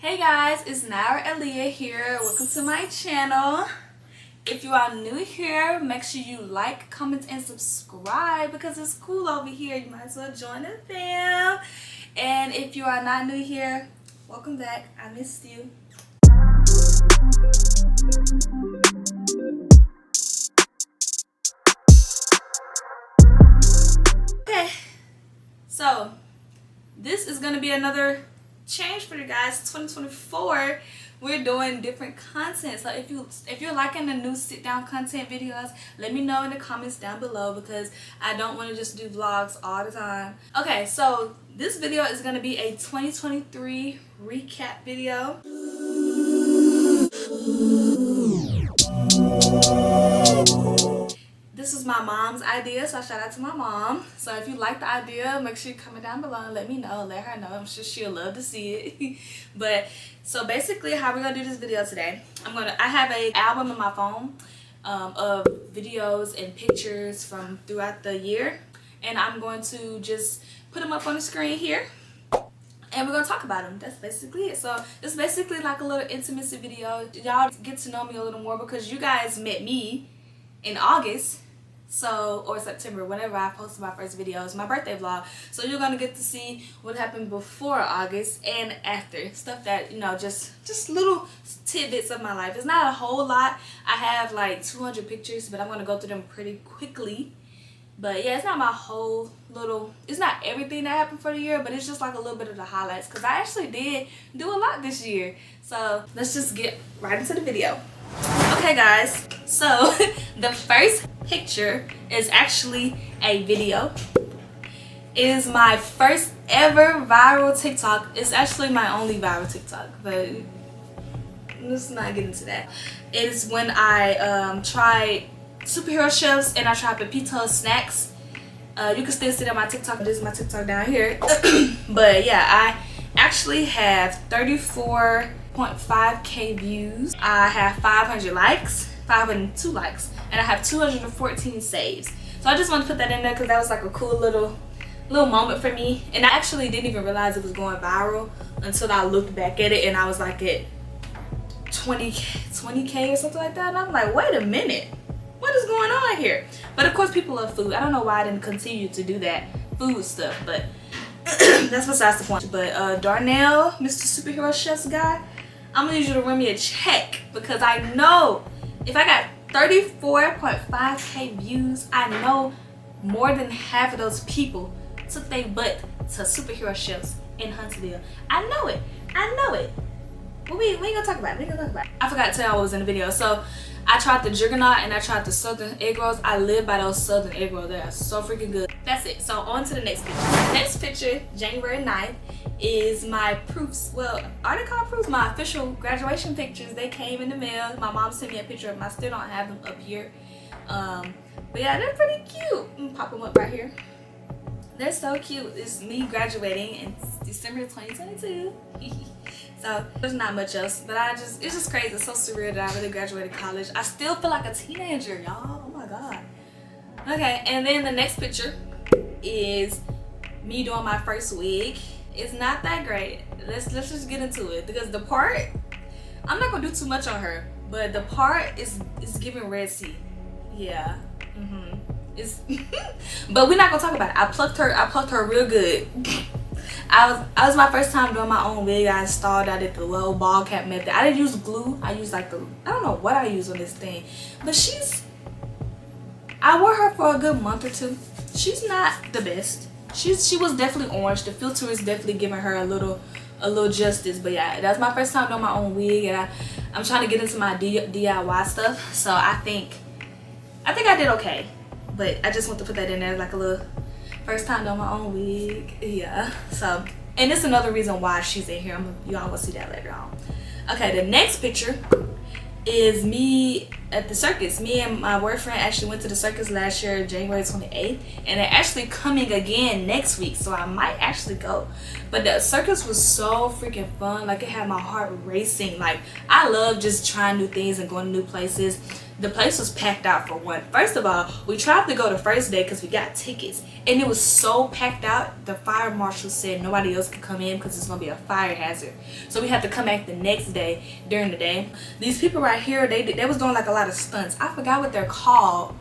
Hey guys, it's Nira Aaliyah here. Welcome to my channel. If you are new here, make sure you like, comment, and subscribe because it's cool over here. You might as well join the fam. And if you are not new here, welcome back. I missed you. Okay, so this is gonna be another change for you guys. 2024, we're doing different content. So if you're liking the new sit down content videos, let me know in the comments down below because I don't want to just do vlogs all the time. Okay, so this video is going to be a 2023 recap video. This is my mom's idea, so shout out to my mom. So if you like the idea, make sure you comment down below and let me know, let her know. I'm sure she'll love to see it. But so basically how we're gonna do this video today, I have an album in my phone of videos and pictures from throughout the year, and I'm going to just put them up on the screen here and we're gonna talk about them. That's basically it. So it's basically like a little intimacy video. Y'all get to know me a little more because you guys met me in August, or September, whenever I posted my first videos, my birthday vlog. So you're gonna get to see what happened before August and after, stuff that, you know, just little tidbits of my life. It's not a whole lot. I have like 200 pictures, but I'm gonna go through them pretty quickly. But yeah, it's not my whole it's not everything that happened for the year, but it's just like a little bit of the highlights because I actually did do a lot this year. So let's just get right into the video. Okay guys, so the first picture is actually a video. It is my first ever viral TikTok. It's actually my only viral TikTok, but let's not get into that. It is when I tried superhero chefs and I tried Pepito snacks. You can still see that on my TikTok. This is my TikTok down here. But yeah, I actually have 34.5k views. I have 502 likes, and I have 214 saves. So I just want to put that in there because that was like a cool little moment for me. And I actually didn't even realize it was going viral until I looked back at it and I was like at 20k or something like that. And I'm like, wait a minute, what is going on here? But of course people love food. I don't know why I didn't continue to do that food stuff, but that's besides the point. But Darnell, Mr. Superhero Chefs guy, I'm gonna need you to run me a check because I know if I got 34.5k views, I know more than half of those people took their butt to Superhero Chefs in Huntsville. I know it. But we ain't gonna talk about it. I forgot to tell y'all what was in the video. So I tried the Juggernaut and I tried the Southern egg rolls. I live by those Southern egg rolls. They are so freaking good. That's it. So on to the next picture. The next picture, January 9th, is my proofs. Well, are they called proofs? My official graduation pictures. They came in the mail. My mom sent me a picture of them. I still don't have them up here. But yeah, they're pretty cute. I'm gonna pop them up right here. They're so cute. It's me graduating in December 2022. So there's not much else, but it's just crazy. It's so surreal that I really graduated college. I still feel like a teenager, y'all. Oh my god. Okay, and then the next picture is me doing my first wig. It's not that great. Let's just get into it because the part, I'm not gonna do too much on her, but the part is giving Red Sea. Yeah. It's but we're not gonna talk about it. I plucked her real good. I was my first time doing my own wig. I installed out at the little ball cap method. I didn't use glue. I used like I don't know what I used on this thing, but I wore her for a good month or two. She's not the best. She was definitely orange. The filter is definitely giving her a little justice. But yeah, that's my first time doing my own wig, and I'm trying to get into my DIY stuff. So I think I did okay. But I just want to put that in there like a little first time doing my own wig. Yeah. So, and it's another reason why she's in here. Y'all will see that later on. Okay, the next picture is me at the circus. Me and my boyfriend actually went to the circus last year, January 28th, and they're actually coming again next week, so I might actually go. But the circus was so freaking fun. Like, it had my heart racing. Like, I love just trying new things and going to new places. The place was packed out for one. First of all, we tried to go the first day because we got tickets, and it was so packed out. The fire marshal said nobody else could come in because it's gonna be a fire hazard. So we had to come back the next day during the day. These people right here, they was doing like a lot of stunts. I forgot what they're called.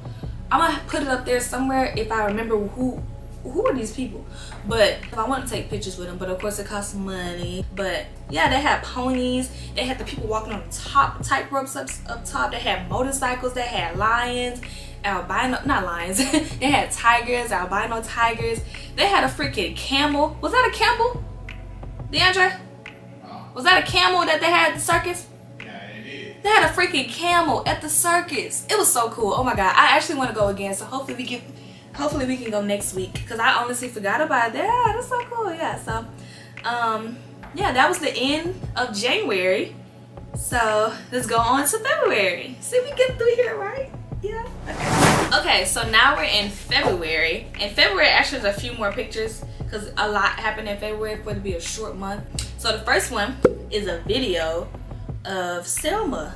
I'm gonna put it up there somewhere if I remember who are these people. But if I want to take pictures with them, but of course it costs money. But yeah, they had ponies, they had the people walking on top, tight ropes up top, they had motorcycles, they had lions, albino, not lions, they had tigers, albino tigers, they had a freaking camel. Was that a camel, DeAndre? Was that a camel that they had at the circus? They had a freaking camel at the circus. It was so cool. Oh my god, I actually want to go again, so hopefully we can go next week, because I honestly forgot about it. Yeah, that's so cool. Yeah, so yeah, that was the end of January, so let's go on to February. See, we get through here, right? Yeah. Okay, so now we're in February. In February, actually, there's a few more pictures because a lot happened in February for it to be a short month. So the first one is a video of Selma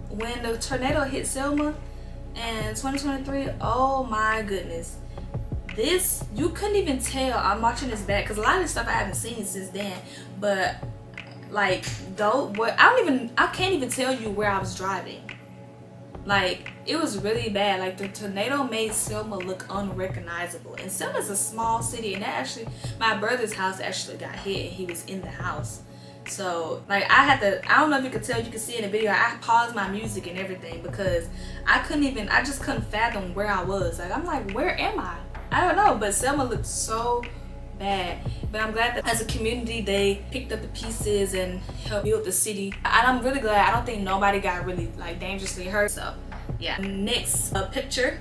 when the tornado hit Selma in 2023. Oh my goodness, this, you couldn't even tell. I'm watching this back because a lot of this stuff I haven't seen since then, but like, I can't even tell you where I was driving. Like, it was really bad. Like, the tornado made Selma look unrecognizable, and Selma's a small city, and that actually, my brother's house actually got hit and he was in the house. So like, I don't know if you could tell, you could see in the video, I paused my music and everything because I just couldn't fathom where I was. Like, I'm like, where am I? I don't know, but Selma looked so bad. But I'm glad that as a community they picked up the pieces and helped build the city, and I'm really glad. I don't think nobody got really like dangerously hurt. So yeah. Next picture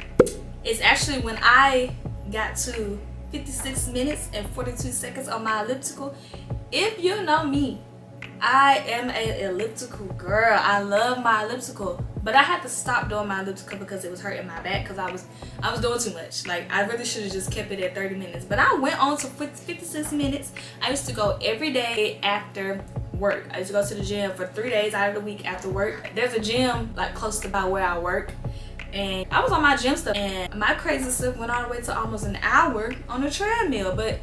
is actually when I got to 56 minutes and 42 seconds on my elliptical. If you know me, I am an elliptical girl. I love my elliptical, but I had to stop doing my elliptical because it was hurting my back because I was doing too much. Like, I really should have just kept it at 30 minutes, but I went on to 56 minutes. I used to go every day after work. I used to go to the gym for 3 days out of the week after work. There's a gym like close to about where I work, and I was on my gym stuff, and my crazy stuff went all the way to almost an hour on the treadmill. But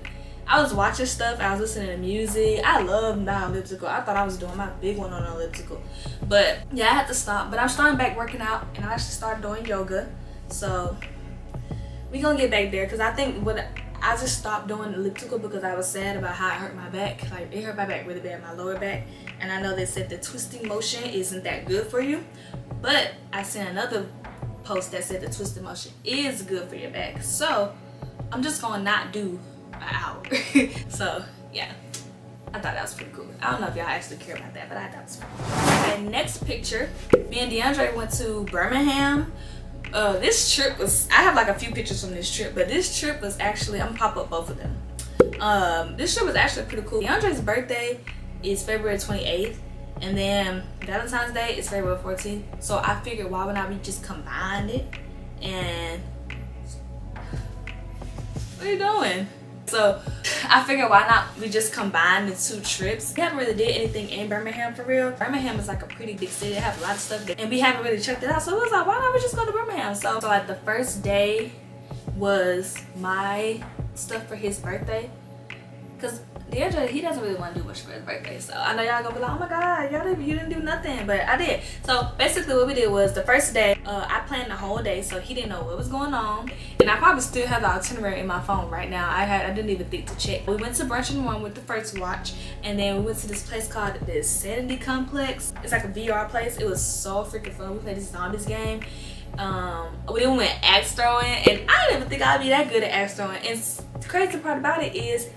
I was watching stuff, I was listening to music. I love my elliptical. I thought I was doing my big one on an elliptical. But yeah, I had to stop. But I'm starting back working out, and I actually started doing yoga. So we gonna get back there, because I think I just stopped doing elliptical because I was sad about how it hurt my back. Like, it hurt my back really bad, my lower back. And I know they said the twisting motion isn't that good for you. But I seen another post that said the twisting motion is good for your back. So I'm just gonna not do an hour. So yeah, I thought that was pretty cool. I don't know if y'all actually care about that, but I thought it was pretty cool. Okay, next picture, me and DeAndre went to Birmingham. This trip was, I have like a few pictures from this trip, but this trip was actually, I'm gonna pop up both of them. This trip was actually pretty cool. DeAndre's birthday is February 28th, and then Valentine's Day is February 14th. So I figured, why would not we just combine it? And what are you doing? So I figured, why not we just combine the two trips. We haven't really did anything in Birmingham for real. Birmingham is like a pretty big city. They have a lot of stuff there, and we haven't really checked it out. So it was like, why not we just go to Birmingham? So like, the first day was my stuff for his birthday, because DeAndre, he doesn't really want to do much for his birthday. So I know y'all gonna be like, oh my god, you didn't do nothing, but I did. So basically what we did was, the first day I planned the whole day, so he didn't know what was going on, and I probably still have the itinerary in my phone right now. I didn't even think to check. We went to brunch in one with the first watch, and then we went to this place called the Sanity Complex. It's like a VR place. It was so freaking fun. We played this zombies game. We then went axe throwing, and I didn't even think I'd be that good at axe throwing. And the crazy part about it is,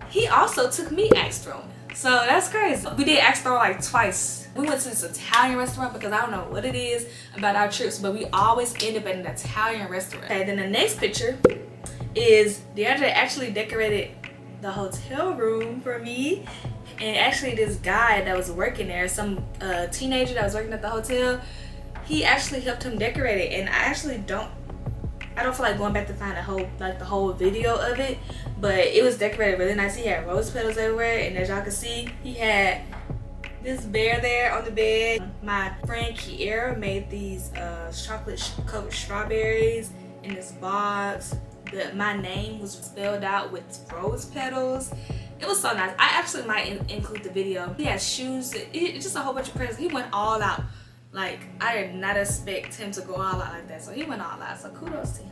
he also took me axe throwing. So that's crazy. We did axe throw like twice. We went to this Italian restaurant because I don't know what it is about our trips, but we always end up at an Italian restaurant. Okay, then the next picture is DeAndre actually decorated the hotel room for me. And actually this guy that was working there, some teenager that was working at the hotel, he actually helped him decorate it, and I don't feel like going back to find the whole video of it, but it was decorated really nice. He had rose petals everywhere, and as y'all can see, he had this bear there on the bed. My friend Kiera made these chocolate covered strawberries in this box. My name was spelled out with rose petals. It was so nice. I actually might include the video. He had shoes, just a whole bunch of presents. He went all out. Like, I did not expect him to go all out like that. So he went all out. So kudos to him.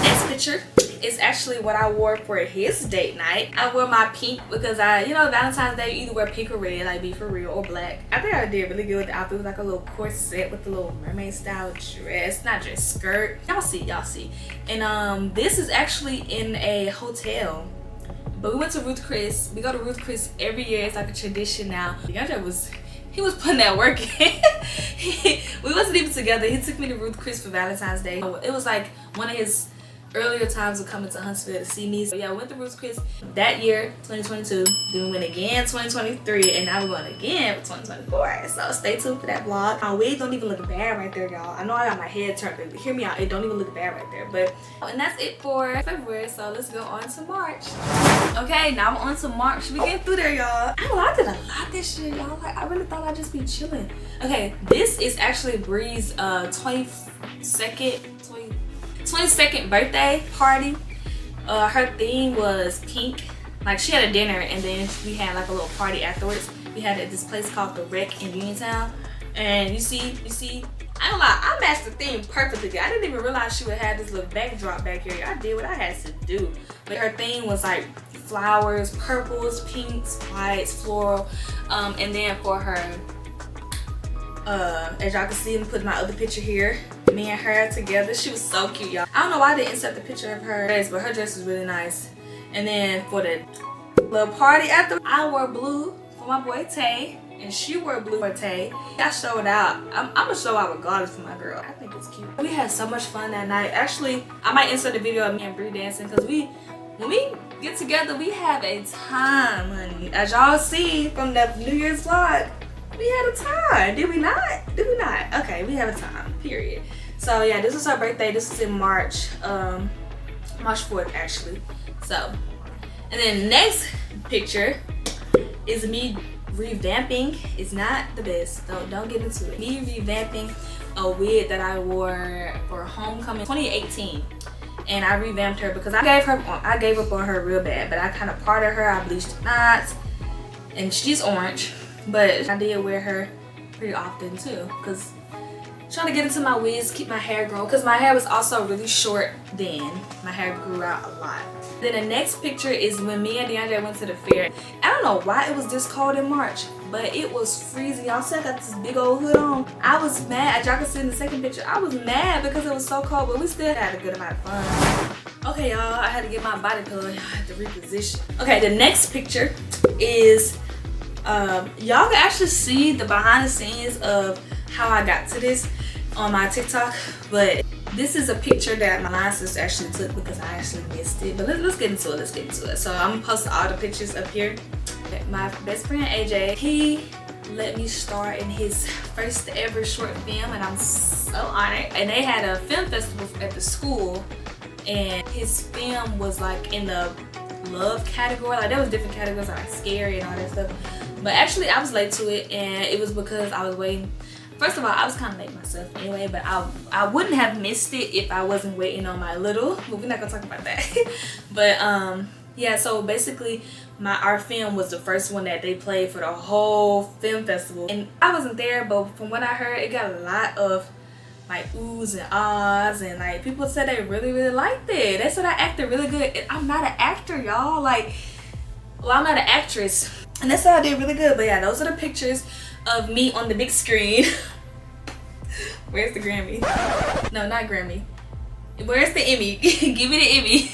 Next picture is actually what I wore for his date night. I wore my pink because Valentine's Day, you either wear pink or red, like be for real, or black. I think I did really good with the outfit. It was like a little corset with a little mermaid style dress, not dress, skirt. Y'all see. And this is actually in a hotel. But we went to Ruth Chris. We go to Ruth Chris every year. It's like a tradition now. DeAndre was putting that work in. We wasn't even together. He took me to Ruth Chris for Valentine's Day. It was like one of his earlier times of coming to Huntsville to see me. So yeah, we went to Ruth Chris that year, 2022. Then we went again 2023, and now we're going again for 2024. So stay tuned for that vlog. My wig don't even look bad right there, y'all. I know I got my head turned, but hear me out, it don't even look bad right there. But and that's it for February. So let's go on to March. Okay, now we're on to March. We get through there, y'all. I did a lot this year, y'all. Like, I really thought I'd just be chilling. Okay, this is actually Bree's 22nd birthday party. Her theme was pink. Like, she had a dinner and then we had like a little party afterwards. We had it at this place called The Wreck in Uniontown. And you see, I don't lie, I matched the theme perfectly. I didn't even realize she would have this little backdrop back here. I did what I had to do. But her theme was like flowers, purples, pinks, whites, floral. And then for her, as y'all can see, I'm putting my other picture here. Me and her together. She was so cute, y'all. I don't know why I didn't insert the picture of her dress, but her dress was really nice. And then for the little party after, I wore blue for my boy Tay, and she wore blue for Tay. I showed out. I'm gonna show out regardless for my girl. I think it's cute. We had so much fun that night. Actually, I might insert a video of me and Bree dancing, because when we get together, we have a time, honey. As y'all see from the New Year's vlog, we had a time. Did we not? Okay, we have a time, period. So yeah, this was her birthday. This was in March 4th actually. So, and then next picture is me revamping. It's not the best, don't get into it. Me revamping a wig that I wore for homecoming 2018. And I revamped her because I gave up on her real bad, but I kind of parted her. I bleached the knots, and she's orange. But I did wear her pretty often too, because trying to get into my wigs, keep my hair growing, because my hair was also really short then. My hair grew out a lot. Then the next picture is when me and DeAndre went to the fair. I don't know why it was this cold in March, but it was freezing. Y'all see I got this big old hood on. I was mad. As y'all can see in the second picture, I was mad because it was so cold, but we still had a good amount of fun. Okay, y'all, I had to get my body pillow. I had to reposition. Okay, the next picture is y'all can actually see the behind the scenes of how I got to this on my TikTok, but this is a picture that my line sister actually took because I actually missed it. But let's get into it. So I'm gonna post all the pictures up here. My best friend AJ, he let me star in his first ever short film, and I'm so honored. And they had a film festival at the school, and his film was like in the love category. Like, there was different categories like scary and all that stuff. But actually I was late to it, and it was because I was waiting. First of all, I was kind of late myself anyway, but I wouldn't have missed it if I wasn't waiting on my little, but we're not gonna talk about that. But yeah, so basically our film was the first one that they played for the whole film festival, and I wasn't there, but from what I heard, it got a lot of like oohs and ahs, and like people said they really liked it. They said I acted really good. And I'm not an actor, y'all. Like, well, I'm not an actress, and they said I did really good. But yeah, those are the pictures of me on the big screen. Where's the Grammy? No, not Grammy. Where's the Emmy? Give me the Emmy.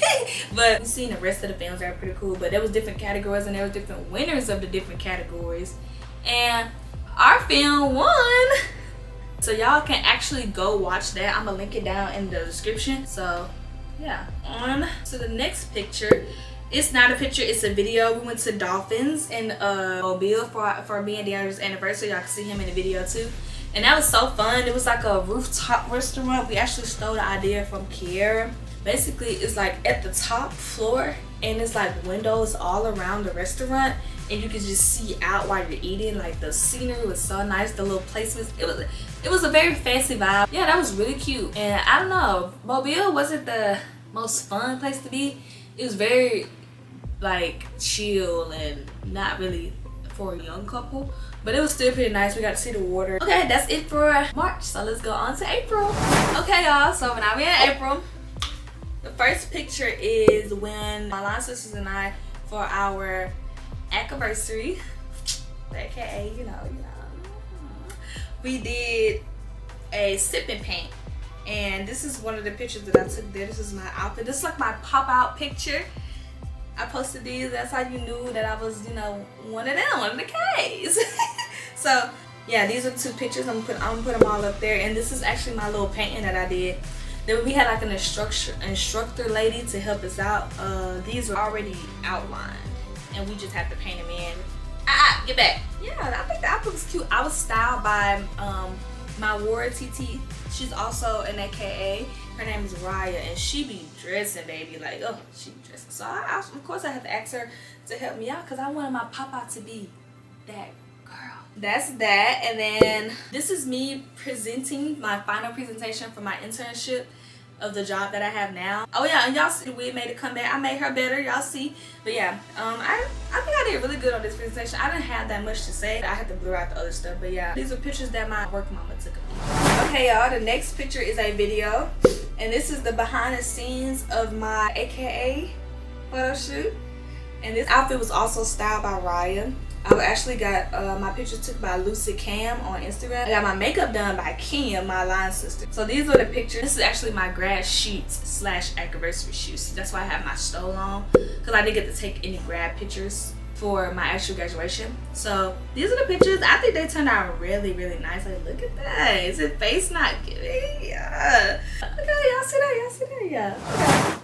But we've seen the rest of the films that are pretty cool, but there was different categories, and there was different winners of the different categories, and our film won. So y'all can actually go watch that. I'm gonna link it down in the description. So yeah, on to the next picture. It's not a picture, it's a video. We went to Dolphins in Mobile for me and DeAndre's anniversary. Y'all can see him in the video too. And that was so fun. It was like a rooftop restaurant. We actually stole the idea from Kiera. Basically, it's like at the top floor, and it's like windows all around the restaurant, and you can just see out while you're eating. Like the scenery was so nice, the little placements. It was a very fancy vibe. Yeah, that was really cute. And I don't know, Mobile wasn't the most fun place to be. It was very like chill and not really for a young couple, but it was still pretty nice. We got to see the water. Okay, that's it for March, so let's go on to April. Okay, y'all, so now we're in April. The first picture is when my line sisters and I, for our anniversary, aka we did a sip and paint, and this is one of the pictures that I took there. This is my outfit. This is like my pop out picture. I posted these. That's how you knew that I was, one of them, one of the K's. So yeah, these are 2 pictures. I'm gonna put them all up there, and this is actually my little painting that I did. Then we had like an instructor lady to help us out. These were already outlined, and we just have to paint them in. Get back. Yeah, I think the outfit was cute. I was styled by my Wara TT. She's also an AKA. Her name is Raya, and she be dressing, baby. Like, oh, she be dressing. So of course I had to ask her to help me out, because I wanted my pop-out to be that girl. That's that. And then this is me presenting my final presentation for my internship of the job that I have now. Oh yeah, and y'all see the wig made a comeback. I made her better, y'all see. But yeah, I think I did really good on this presentation. I didn't have that much to say. I had to blur out the other stuff, but yeah, these are pictures that my work mama took of me. Okay, y'all, the next picture is a video, and this is the behind the scenes of my AKA photo shoot. And this outfit was also styled by Ryan. I actually got my pictures took by Lucid Cam on Instagram. I got my makeup done by Kim, my line sister. So these are the pictures. This is actually my grad sheets / anniversary shoots. That's why I have my stole on, because I didn't get to take any grad pictures for my actual graduation. So these are the pictures. I think they turned out really, really nice. Like, look at that. Is it face not giving? Yeah. Okay, y'all see that? Y'all see that? Yeah.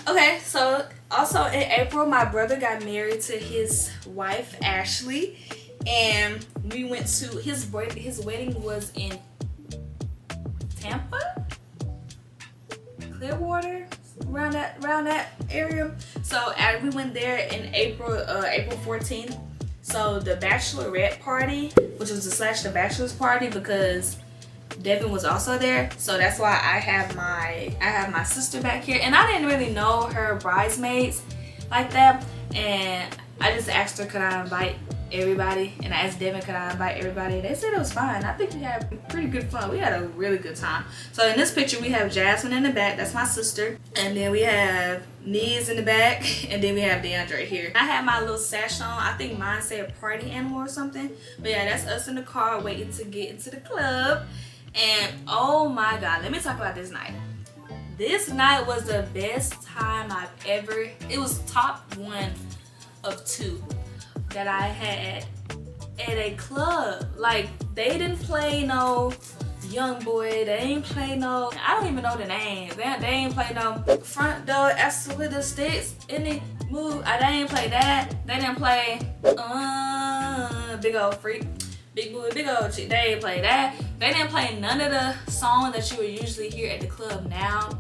Okay, so also in April, my brother got married to his wife, Ashley, and we went to his wedding was in Tampa, Clearwater, around that area. So we went there in April 14th. So the bachelorette party, which was the bachelor's party, because Devin was also there, so that's why I have my sister back here. And I didn't really know her bridesmaids like that, and I just asked her could I invite everybody, and I asked Devin could I invite everybody. They said it was fine. I think we had pretty good fun. We had a really good time. So in this picture we have Jasmine in the back, that's my sister, and then we have Niz in the back, and then we have DeAndre here. I had my little sash on. I think mine said party animal or something, but yeah, that's us in the car waiting to get into the club. And oh my god, let me talk about this night. This night was the best time I've ever, it was top 1 of 2 that I had at a club. Like, they didn't play no Young Boy, they ain't play no, I don't even know the name. They ain't play no Front Door After with the Sticks, any move. They ain't play that. They didn't play Big Old Freak, Big Booty, Big Old Chick. They ain't play that. They didn't play none of the songs that you would usually hear at the club now.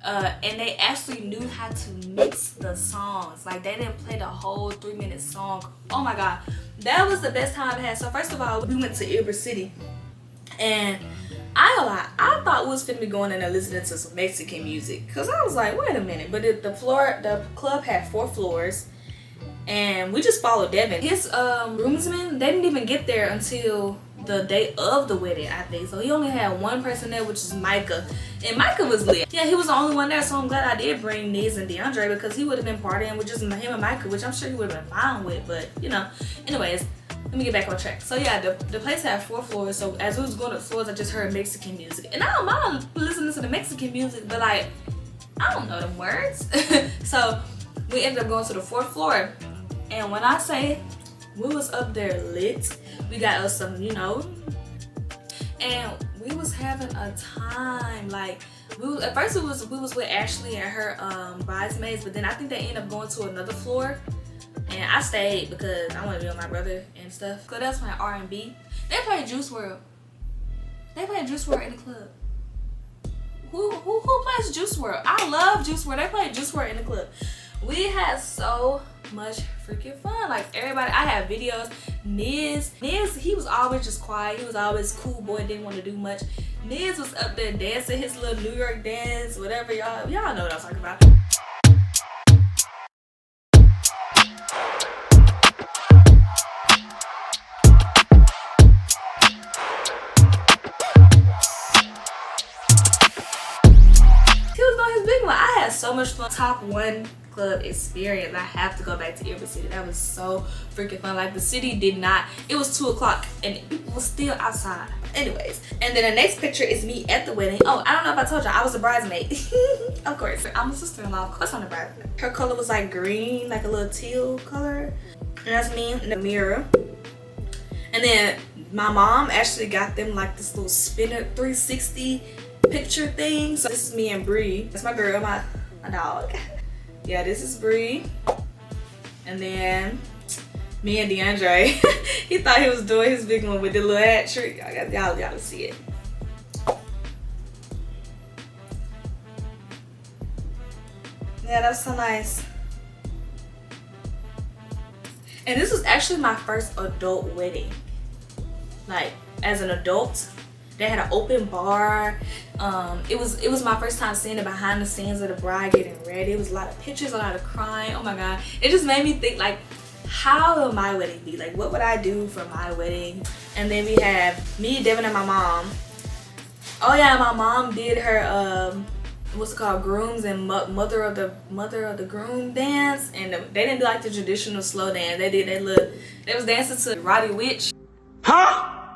And they actually knew how to mix the songs. Like, they didn't play the whole 3-minute song. Oh my god, that was the best time I had. So first of all, we went to Ybor City, and I thought we was finna be going in there listening to some Mexican music, because I was like, wait a minute. But the club had 4 floors, and we just followed Devin. His groomsmen, they didn't even get there until the day of the wedding, I think. So he only had 1 person there, which is Micah. And Micah was lit. Yeah, he was the only one there, so I'm glad I did bring Niz and DeAndre, because he would have been partying with just him and Micah, which I'm sure he would have been fine with, but anyways, let me get back on track. So yeah, the place had 4 floors, so as we was going up floors, I just heard Mexican music. And I don't mind listening to the Mexican music, but like, I don't know the words. So we ended up going to the 4th floor, and when I say we was up there lit, we got us some, and we was having a time. Like, at first we was with Ashley and her bridesmaids, but then I think they ended up going to another floor, and I stayed because I wanted to be with my brother and stuff. So that's my R&B. They played Juice WRLD. They play Juice WRLD in the club. Who plays Juice WRLD? I love Juice WRLD. They play Juice WRLD in the club. We had so much freaking fun. Like everybody, I had videos. Niz, he was always just quiet. He was always cool boy, didn't want to do much. Niz was up there dancing his little New York dance, whatever. Y'all know what I'm talking about. He was doing his big one. I had so much fun. Top 1 club experience. I have to go back to every city. That was so freaking fun. Like the city did not, it was 2 o'clock and people were still outside. Anyways, and then the next picture is me at the wedding. Oh, I don't know if I told y'all, I was a bridesmaid. Of course, I'm a sister-in-law. Of course I'm a bridesmaid. Her color was like green, like a little teal color. And that's me in the mirror. And then my mom actually got them like this little spinner 360 picture thing. So this is me and Bree. That's my girl, my dog. Yeah, this is Bree. And then me and DeAndre. He thought he was doing his big one with the little hat trick. Y'all see it. Yeah, that was so nice. And this was actually my first adult wedding. Like, as an adult. They had an open bar. It was my first time seeing the behind the scenes of the bride getting ready. It was a lot of pictures, a lot of crying. Oh my God. It just made me think like, how will my wedding be? Like, what would I do for my wedding? And then we have me, Devin, and my mom. Oh yeah, my mom did her what's it called, grooms and mother of the groom dance. And they didn't do like the traditional slow dance. They did that little. They was dancing to Roddy Ricch. Huh?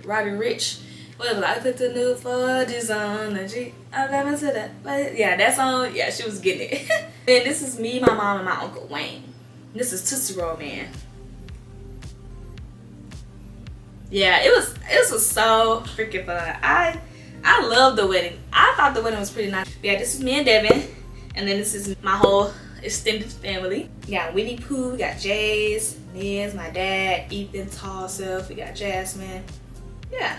Roddy Ricch. Whatever, I put the new fudges on the G. I got into that. But yeah, that song, yeah, she was getting it. Then this is me, my mom, and my Uncle Wayne. This is Tootsie Roll Man. Yeah, it was so freaking fun. I love the wedding. I thought the wedding was pretty nice. But yeah, this is me and Devin. And then this is my whole extended family. We got Winnie Pooh, we got Jace, Niz, my dad, Ethan, tall self, we got Jasmine. Yeah.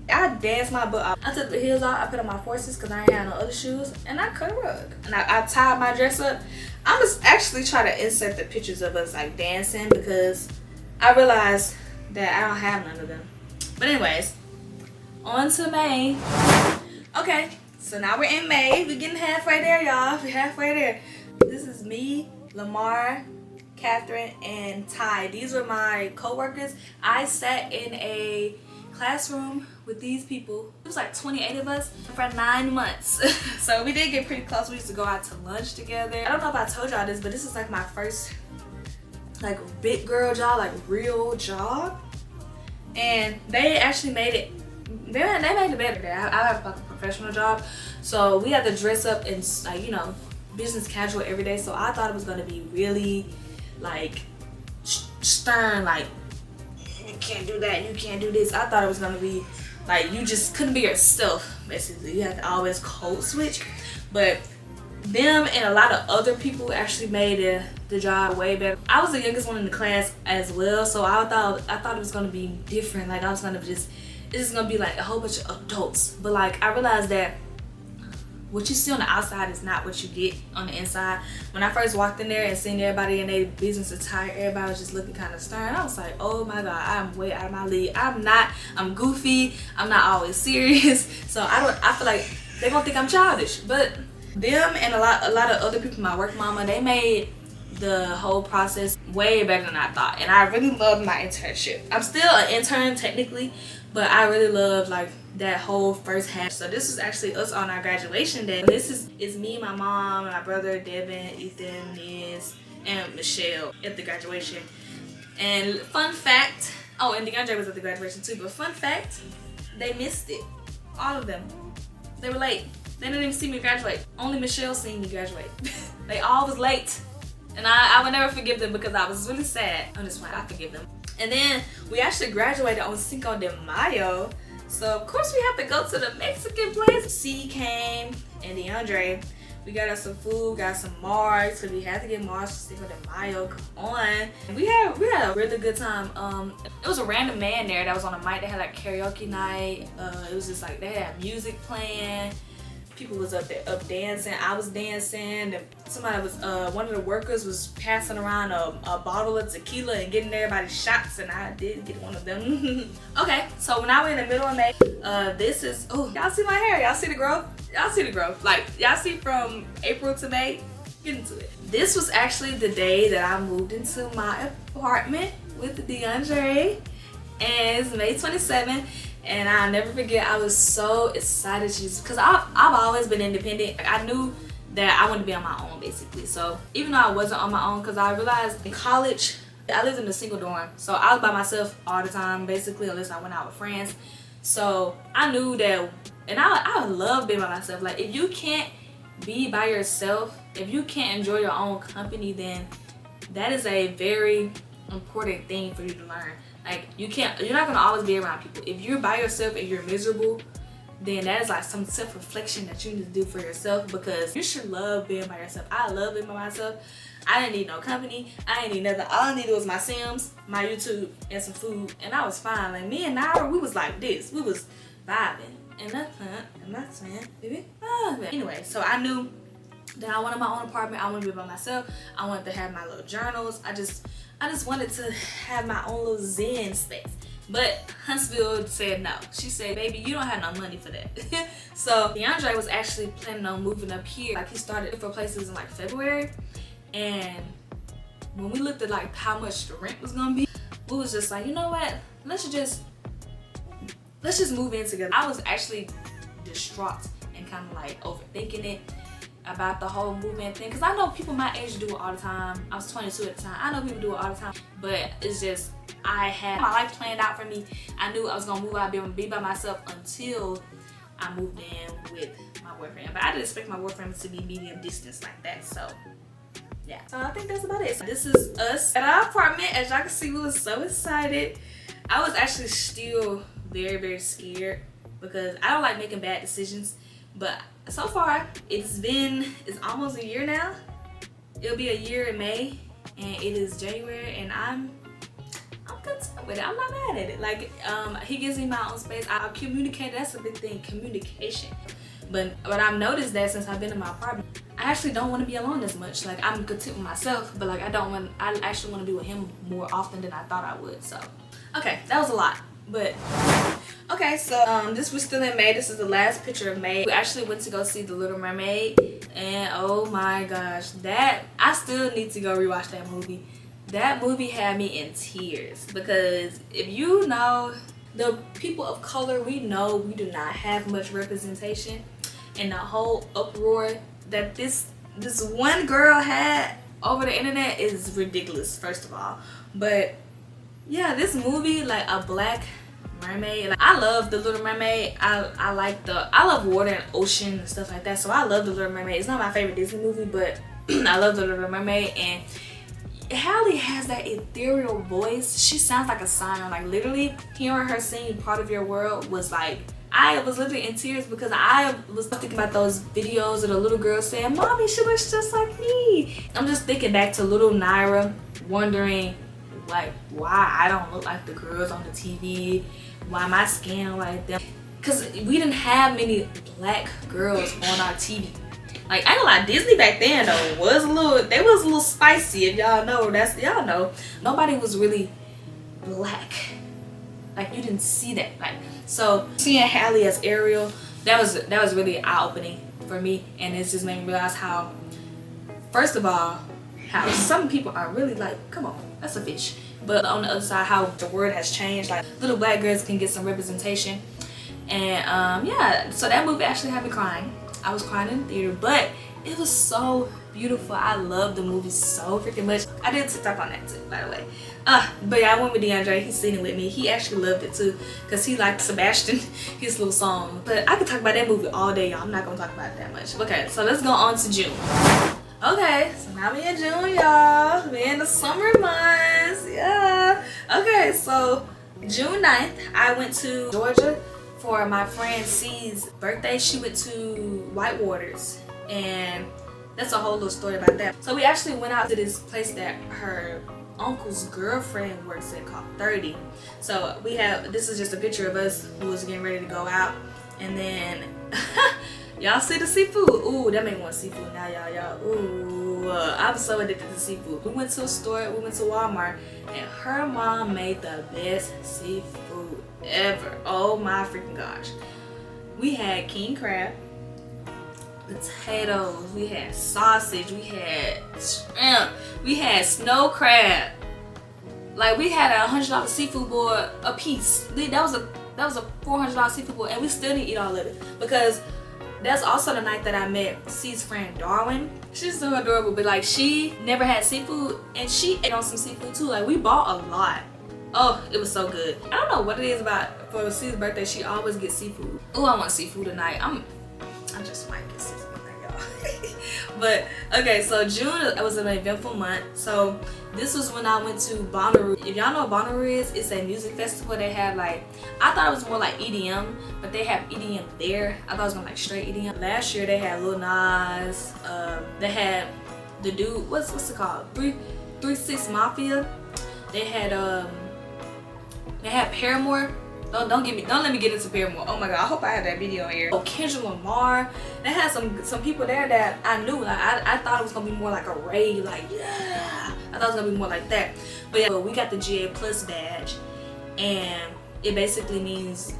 I danced my butt off. I took the heels off, I put on my forces because I ain't had no other shoes, and I cut a rug. And I tied my dress up. I'm just actually trying to insert the pictures of us like dancing because I realized that I don't have none of them. But anyways, on to May. Okay, so now we're in May. We're getting halfway there, y'all. We're halfway there. This is me, Lamar, Catherine, and Ty. These were my co-workers. I sat in a classroom with these people. It was like 28 of us for 9 months. So we did get pretty close. We used to go out to lunch together. I don't know if I told y'all this, but this is like my first like big girl job, like real job. And they actually made it, they made it better there. I have like a professional job. So we had to dress up in like, you know, business casual every day. So I thought it was gonna be really like stern, like you can't do that, you can't do this. I thought it was gonna be like you just couldn't be yourself, basically. You had to always code switch. But them and a lot of other people actually made the job way better. I was the youngest one in the class as well, so I thought it was gonna be different. Like I was gonna it's just gonna be like a whole bunch of adults. But like I realized that what you see on the outside is not what you get on the inside. When I first walked in there and seen everybody in their business attire, everybody was just looking kind of stern. I was like, oh my God, I'm way out of my league. I'm goofy. I'm not always serious. So I feel like they're gonna think I'm childish. But them and a lot of other people, my work mama, they made the whole process way better than I thought. And I really loved my internship. I'm still an intern technically, but I really love like that whole first half. So this is actually us on our graduation day. This is me, my mom, my brother, Devin, Ethan, Niz, and Michelle at the graduation. And fun fact, oh, and DeAndre was at the graduation too, but fun fact, they missed it. All of them. They were late. They didn't even see me graduate. Only Michelle seen me graduate. They all was late. And I would never forgive them because I was really sad. I'm just fine, I forgive them. And then we actually graduated on Cinco de Mayo. So of course we have to go to the Mexican place. C came and DeAndre. We got us some food, got some Mars, because we had to get Mars for Cinco de Mayo. Come on. And we had a really good time. It was a random man there that was on a mic. They had like karaoke night. It was just like they had music playing. People was up there dancing. I was dancing. And somebody was one of the workers was passing around a bottle of tequila and getting everybody shots, and I did get one of them. Okay, so now we're in the middle of May. This is, oh, y'all see my hair? Y'all see the growth? Y'all see the growth? Like, y'all see from April to May? Get into it. This was actually the day that I moved into my apartment with DeAndre, and it's May 27th. And I'll never forget, I was so excited because I've always been independent. I knew that I wanted to be on my own, basically. So even though I wasn't on my own, because I realized in college, I lived in a single dorm. So I was by myself all the time, basically, unless I went out with friends. So I knew that, and I love being by myself. Like, if you can't be by yourself, if you can't enjoy your own company, then that is a very important thing for you to learn. Like, you're not gonna always be around people. If you're by yourself and you're miserable, then that is like some self-reflection that you need to do for yourself, because you should love being by yourself. I love being by myself. I didn't need no company. I didn't need nothing. All I needed was my Sims, my YouTube, and some food, and I was fine. Like, me and Nira, we was like this. We was vibing. And that's baby. Anyway, so I knew that I wanted my own apartment. I wanted to be by myself. I wanted to have my little journals. I just wanted to have my own little zen space. But Huntsville said no. She said, baby, you don't have no money for that. So DeAndre was actually planning on moving up here. Like, he started for places in like February. And when we looked at like how much the rent was gonna be, we was just like, you know what? Let's just move in together. I was actually distraught and kind of like overthinking it about the whole moving thing, because I know people my age do it all the time. I was 22 at the time. I know people do it all the time, but it's just, I had my life planned out for me. I knew I was gonna move out, be by myself until I moved in with my boyfriend. But I didn't expect my boyfriend to be medium distance like that. So yeah, so I think that's about it. So this is us at our apartment. As y'all can see, we was so excited. I was actually still very, very scared because I don't like making bad decisions. But so far, it's almost a year now. It'll be a year in May, and it is January, and I'm content with it. I'm not mad at it. Like, he gives me my own space. I communicate. That's a big thing, communication. But I've noticed that since I've been in my apartment, I actually don't want to be alone as much. Like, I'm content with myself, but like I actually want to be with him more often than I thought I would. So, okay, that was a lot, but. Okay, so this was still in May. This is the last picture of May. We actually went to go see The Little Mermaid, and oh my gosh, I still need to go rewatch that movie. That movie had me in tears, because if you know, the people of color, we know we do not have much representation, and the whole uproar that this one girl had over the internet is ridiculous, first of all. But yeah, this movie, like a black mermaid, like, I love The Little Mermaid. I love water and ocean and stuff like that, so I love The Little Mermaid. It's not my favorite Disney movie, but I love The Little Mermaid. And Halle has that ethereal voice. She sounds like a siren. Like, literally hearing her sing Part of Your World was like, I was literally in tears, because I was thinking about those videos of the little girl saying, "Mommy, she looks just like me." I'm just thinking back to little Nira, wondering like why I don't look like the girls on the TV, why my skin like them, because we didn't have many black girls on our TV. Like, I ain't gonna lie, Disney back then though was a little spicy. If y'all know, y'all know. Nobody was really black. Like, you didn't see that. Like, so seeing Halle as Ariel, that was really eye-opening for me, and it just made me realize how, first of all, how some people are really like, come on, that's a fish. But on the other side, how the world has changed. Like, little black girls can get some representation. And yeah, so that movie actually had me crying. I was crying in the theater, but it was so beautiful. I love the movie so freaking much. I did TikTok on that too, by the way. But yeah, I went with DeAndre. He's singing with me. He actually loved it too, because he liked Sebastian, his little song. But I could talk about that movie all day, y'all. I'm not gonna talk about it that much. Okay, so let's go on to June. Okay, so now we in June, y'all. We in the summer months, yeah. Okay, so June 9th, I went to Georgia for my friend C's birthday. She went to Whitewaters, and that's a whole little story about that. So we actually went out to this place that her uncle's girlfriend works at called 30. So we have, this is just a picture of us who was getting ready to go out, and then y'all see the seafood. Ooh, that made me want seafood now, y'all. Ooh, I'm so addicted to seafood. We went to a store, we went to Walmart, and her mom made the best seafood ever. Oh my freaking gosh. We had king crab, potatoes, we had sausage, we had shrimp, we had snow crab. Like, we had a $100 seafood bowl a piece. That was a $400 seafood bowl, and we still didn't eat all of it because that's also the night that I met C's friend Darwin. She's so adorable, but like, she never had seafood and she ate on some seafood too. Like, we bought a lot. Oh, it was so good. I don't know what it is about, for C's birthday, she always gets seafood. Oh, I want seafood tonight. I just might get seafood tonight, y'all. But okay, so June was an eventful month. So this was when I went to Bonnaroo. If y'all know what Bonnaroo is, it's a music festival. They have like, I thought it was more like EDM, but they have EDM there. I thought it was gonna like straight EDM. Last year they had Lil Nas. They had the dude, what's it called? 3-6 Mafia. They had Paramore. Don't let me get into Paramore. Oh my god, I hope I have that video here. Oh, Kendrick Lamar. They had some people there that I knew. Like, I thought it was gonna be more like a rave, like, yeah. I thought it was gonna be more like that. But yeah, we got the GA Plus badge, and it basically means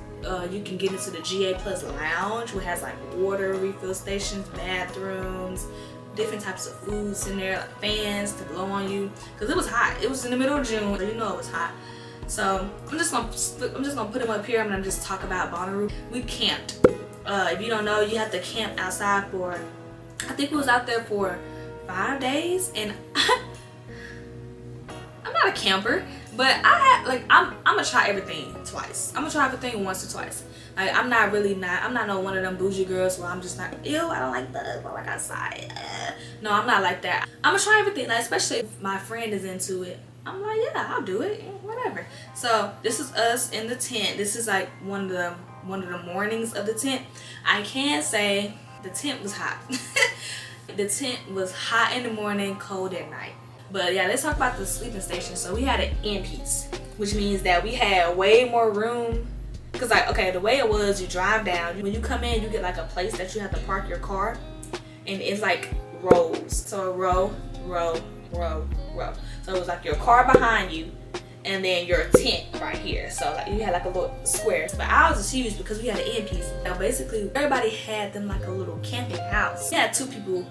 you can get into the GA Plus lounge, which has like water refill stations, bathrooms, different types of foods in there, like fans to blow on you, because it was hot. It was in the middle of June, so you know it was hot. So I'm just gonna put them up here. I'm gonna just talk about Bonnaroo. We camped. If you don't know, you have to camp outside for, I think we was out there for 5 days, and I'm not a camper, but I'm gonna try everything twice. I'm gonna try everything once or twice. Like, I'm not no one of them bougie girls where I'm just not, ew, I don't like bugs, I like outside. No, I'm not like that. I'm gonna try everything, like, especially if my friend is into it. I'm like, yeah, I'll do it, whatever. So this is us in the tent. This is like one of the mornings of the tent. I can say the tent was hot. The tent was hot in the morning, cold at night. But yeah, let's talk about the sleeping station. So we had an end piece, which means that we had way more room. Cause like, okay, the way it was, you drive down. When you come in, you get like a place that you have to park your car, and it's like rows. So a row, row, row, row. So it was like your car behind you, and then your tent right here. So like, you had like a little square. But ours was huge because we had an end piece. Now basically, everybody had them like a little camping house. We had two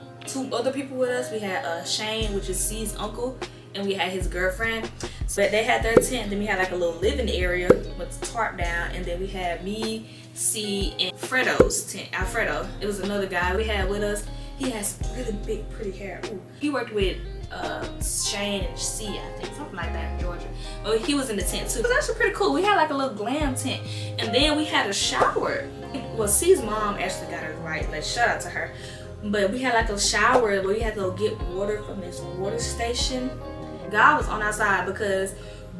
other people with us. We had Shane, which is C's uncle, and we had his girlfriend. So they had their tent. Then we had like a little living area with the tarp down, and then we had me, C, and Fredo's tent. Alfredo, it was another guy we had with us. He has really big, pretty hair. Ooh. He worked with Shane and C, I think, something like that in Georgia. But he was in the tent too. It was actually pretty cool. We had like a little glam tent, and then we had a shower. Well, C's mom actually got us right. Like, shout out to her. But we had like a shower where we had to go get water from this water station. God was on our side because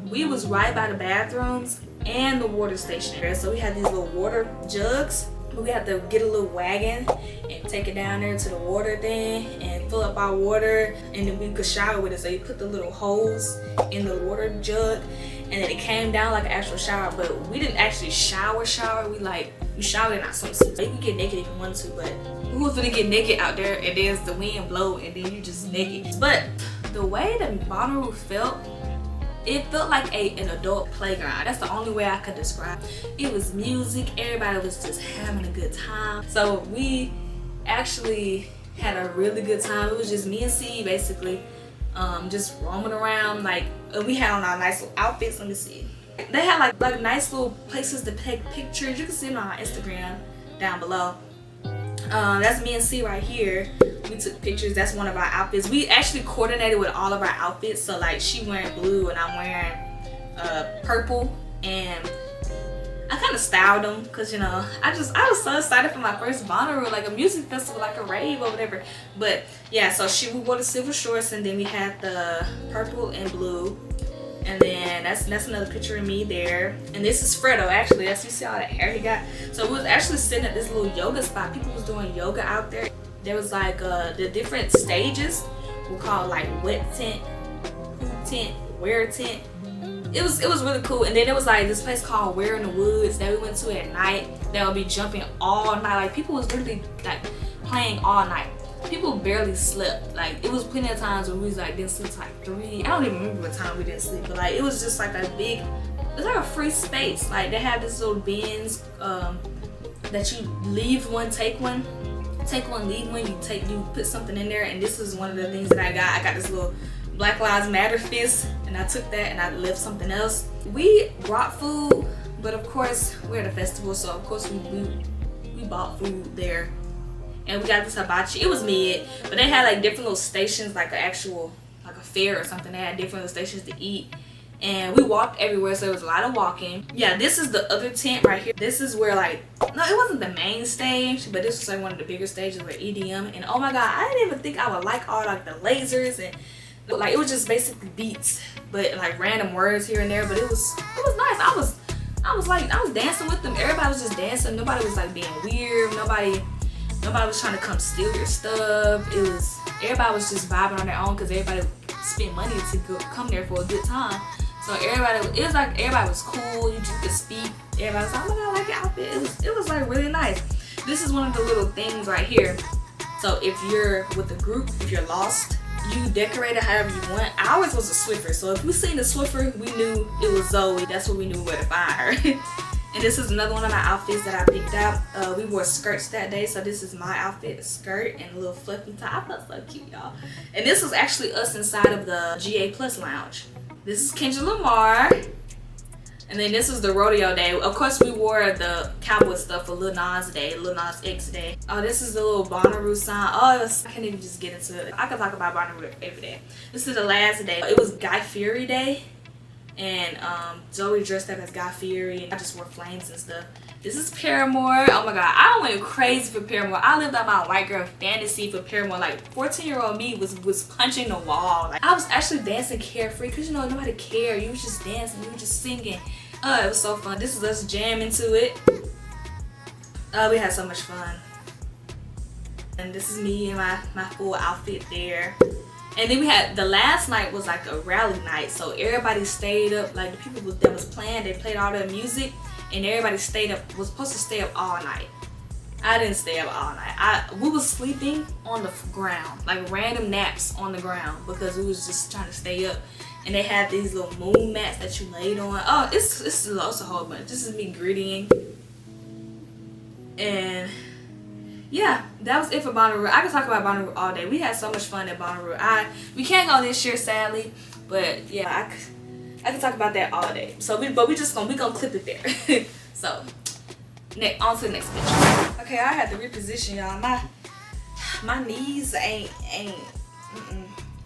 we was right by the bathrooms and the water station. So we had these little water jugs. We had to get a little wagon and take it down there to the water thing and fill up our water, and then we could shower with it. So you put the little hose in the water jug, and then it came down like an actual shower. But we didn't actually shower. We showered in our swimsuits. You can get naked if you want to, but who was gonna get naked out there and there's the wind blow and then you just naked? But the way that Bonnaroo felt, it felt like an adult playground. That's the only way I could describe it. It was music, everybody was just having a good time. So we actually had a really good time. It was just me and C basically, just roaming around. Like, we had on our nice little outfits. Let me see. They had like nice little places to take pictures. You can see them on our Instagram down below. That's me and C right here. We took pictures. That's one of our outfits. We actually coordinated with all of our outfits. So like, she wearing blue and I'm wearing purple, and I kind of styled them because, you know, I was so excited for my first Bonnaroo, like a music festival, like a rave or whatever. But yeah, so we wore the silver shorts, and then we had the purple and blue. And then that's another picture of me there. And this is Fredo, actually. That's, you see all that hair he got. So we was actually sitting at this little yoga spot. People was doing yoga out there. There was like the different stages were called like wet tent, hoop tent, wear tent. It was really cool. And then there was like this place called Where in the Woods that we went to at night that would be jumping all night. Like people was literally like playing all night. People barely slept. Like it was plenty of times when we was like didn't sleep till like 3. I don't even remember what time we didn't sleep, but like it was just like a big, it's like a free space. Like they have this little bins that you leave one, take one, leave one. You put something in there, and this is one of the things that I got. I got this little Black Lives Matter fist, and I took that and I left something else. We brought food, but of course we're at a festival, so of course we bought food there. And we got this hibachi. It was mid, but they had like different little stations, like like a fair or something. They had different little stations to eat. And we walked everywhere, so there was a lot of walking. Yeah, this is the other tent right here. This is where like, no, it wasn't the main stage, but this was like one of the bigger stages where EDM. And oh my God, I didn't even think I would like all like the lasers and like it was just basically beats, but like random words here and there. But it was nice. I was dancing with them. Everybody was just dancing. Nobody was like being weird. Nobody was trying to come steal your stuff. Everybody was just vibing on their own because everybody spent money to come there for a good time. So it was like everybody was cool. You just could speak. Everybody was like, oh my God, I like your outfit. It was like really nice. This is one of the little things right here. So if you're with a group, if you're lost, you decorate it however you want. Ours was a Swiffer. So if we seen the Swiffer, we knew it was Zoe. That's what we knew where to find her. And this is another one of my outfits that I picked out. We wore skirts that day, so this is my outfit, a skirt and a little fluffy top. I felt so cute, y'all. And this was actually us inside of the GA Plus lounge. This is Kendrick Lamar. And then this was the rodeo day. Of course, we wore the cowboy stuff for Lil Nas Day, Lil Nas X Day. Oh, this is the little Bonnaroo sign. Oh, I can't even just get into it. I could talk about Bonnaroo every day. This is the last day. It was Guy Fieri Day. And Zoe dressed up as Guy Fieri, and I just wore flames and stuff. This is Paramore. Oh my God, I went crazy for Paramore. I lived out my white girl fantasy for Paramore. Like 14-year-old me was punching the wall. Like I was actually dancing carefree because you know nobody cared. You was just dancing, you were just singing. It was so fun. This is us jamming to it. We had so much fun. And this is me in my full outfit there. And then we had, the last night was like a rally night, so everybody stayed up, like the people that was playing, they played all their music, and everybody stayed up, was supposed to stay up all night. I didn't stay up all night. We was sleeping on the ground, like random naps on the ground, because we was just trying to stay up. And they had these little moon mats that you laid on. Oh, it's a whole bunch. This is me grittying. And yeah, that was it for Bonnaroo. I could talk about Bonnaroo all day. We had so much fun at Bonnaroo. We can't go this year, sadly, but yeah, I could talk about that all day. So we gonna clip it there. So on to the next picture. Okay, I had to reposition, y'all. My knees ain't.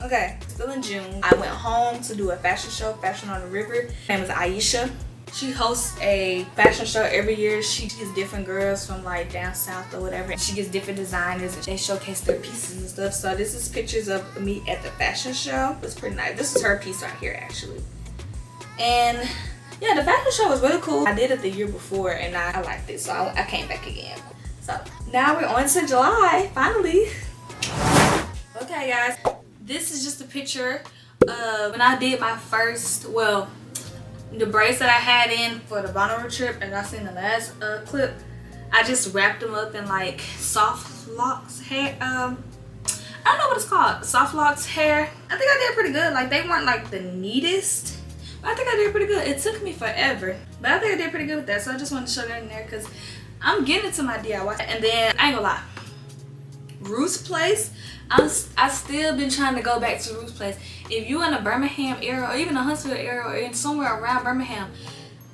Okay, still in June. I went home to do a fashion show, Fashion on the River. Her name is Aisha. She hosts a fashion show every year. She gets different girls from like down south or whatever. She gets different designers and they showcase their pieces and stuff. So this is pictures of me at the fashion show. It's pretty nice. This is her piece right here actually. And yeah, the fashion show was really cool. I did it the year before and I liked it. So I came back again. So now we're on to July, finally. Okay guys, this is just a picture of when I did my first, well, the braids that I had in for the Bonnaroo trip, and I seen the last clip. I just wrapped them up in like soft locks hair. I don't know what it's called. Soft locks hair. I think I did pretty good. Like they weren't like the neatest, but I think I did pretty good. It took me forever, but I think I did pretty good with that. So I just wanted to show that in there because I'm getting into my DIY. And then I ain't gonna lie, Ruth's Place. I still been trying to go back to Ruth's Place. If you in the Birmingham area or even the Huntsville area or in somewhere around Birmingham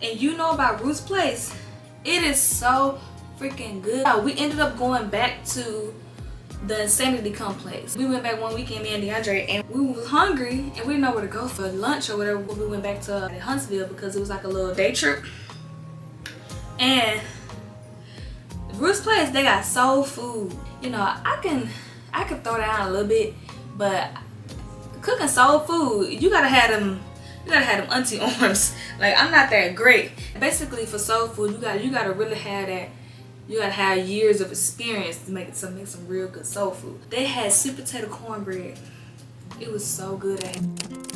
and you know about Ruth's Place, it is so freaking good. We ended up going back to the Insanity Complex. We went back one weekend, me and DeAndre, and we was hungry and we didn't know where to go for lunch or whatever. We went back to Huntsville because it was like a little day trip. And Ruth's Place, they got soul food. You know, I can throw down a little bit, but cooking soul food, you gotta have them auntie arms. Like I'm not that great. Basically for soul food, you gotta really have You gotta have years of experience to make some real good soul food. They had sweet potato cornbread. It was so good.